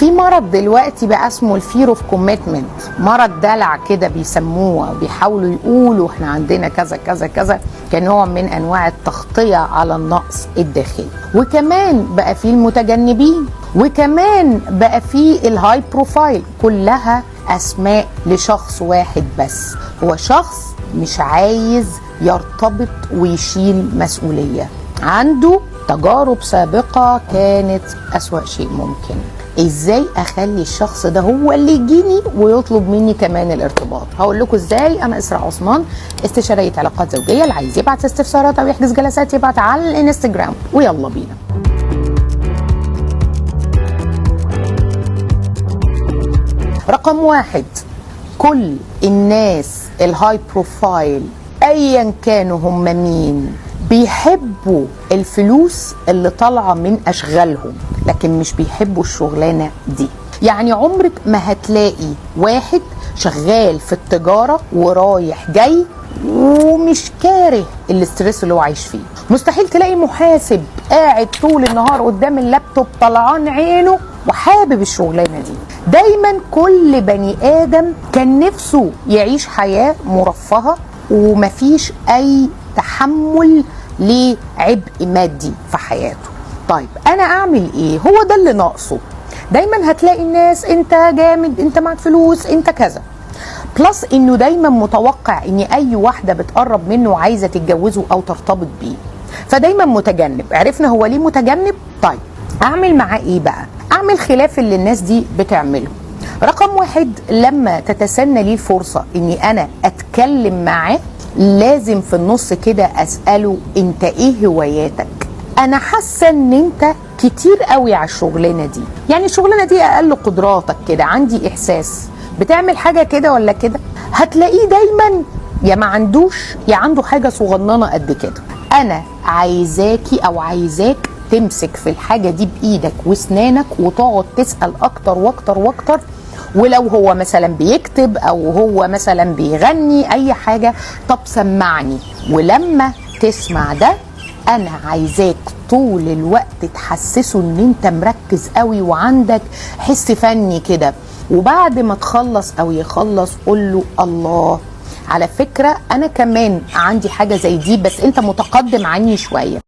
في مرض دلوقتي بقى اسمه الفير اوف كوميتمنت، مرض دلع كده بيسموه، بيحاولوا يقولوا احنا عندنا كذا كذا كذا كنوع من انواع التغطيه على النقص الداخلي. وكمان بقى في المتجنبين، وكمان بقى في الهاي بروفايل، كلها اسماء لشخص واحد بس، هو شخص مش عايز يرتبط ويشيل مسؤوليه، عنده تجارب سابقة كانت أسوأ شيء ممكن. ازاي اخلي الشخص ده هو اللي يجيني ويطلب مني كمان الارتباط؟ هقول لكم ازاي. انا اسراء عثمان، استشارية علاقات زوجية. اللي عايز يبعت استفسارات او يحجز جلسات يبعت على الانستجرام، ويلا بينا. رقم 1، كل الناس الهاي بروفايل ايا كانوا هم مين بيحبوا الفلوس اللي طالعه من اشغالهم، لكن مش بيحبوا الشغلانه دي. يعني عمرك ما هتلاقي واحد شغال في التجاره ورايح جاي ومش كاره الاسترس اللي هو عايش فيه. مستحيل تلاقي محاسب قاعد طول النهار قدام اللابتوب طلعان عينه وحابب الشغلانه دي. دايما كل بني ادم كان نفسه يعيش حياه مرفهه ومفيش اي تحمل لعبء مادي في حياته. طيب انا اعمل ايه؟ هو ده اللي ناقصه. دايما هتلاقي الناس انت جامد، انت معك فلوس، انت كذا، بلس انه دايما متوقع ان اي واحده بتقرب منه عايزه تتجوزه او ترتبط بيه، فدايما متجنب. عرفنا هو ليه متجنب؟ طيب اعمل معاه ايه بقى؟ اعمل خلاف اللي الناس دي بتعمله. رقم 1، لما تتسنى لي الفرصه اني انا اتكلم معاه، لازم في النص كده اساله انت ايه هواياتك؟ انا حاسه ان انت كتير قوي على الشغلانه دي، يعني الشغلانه دي اقل قدراتك كده، عندي احساس بتعمل حاجه كده ولا كده. هتلاقيه دايما يا ما عندوش يا عنده حاجه صغننه قد كده. انا عايزاكي او عايزاك تمسك في الحاجه دي بايدك واسنانك وتقعد تسال اكتر واكتر واكتر. ولو هو مثلا بيكتب او هو مثلا بيغني اي حاجه، طب سمعني. ولما تسمع ده انا عايزاك طول الوقت تحسسه ان انت مركز قوي وعندك حس فني كده. وبعد ما تخلص او يخلص قول له الله على فكره انا كمان عندي حاجه زي دي بس انت متقدم عني شويه.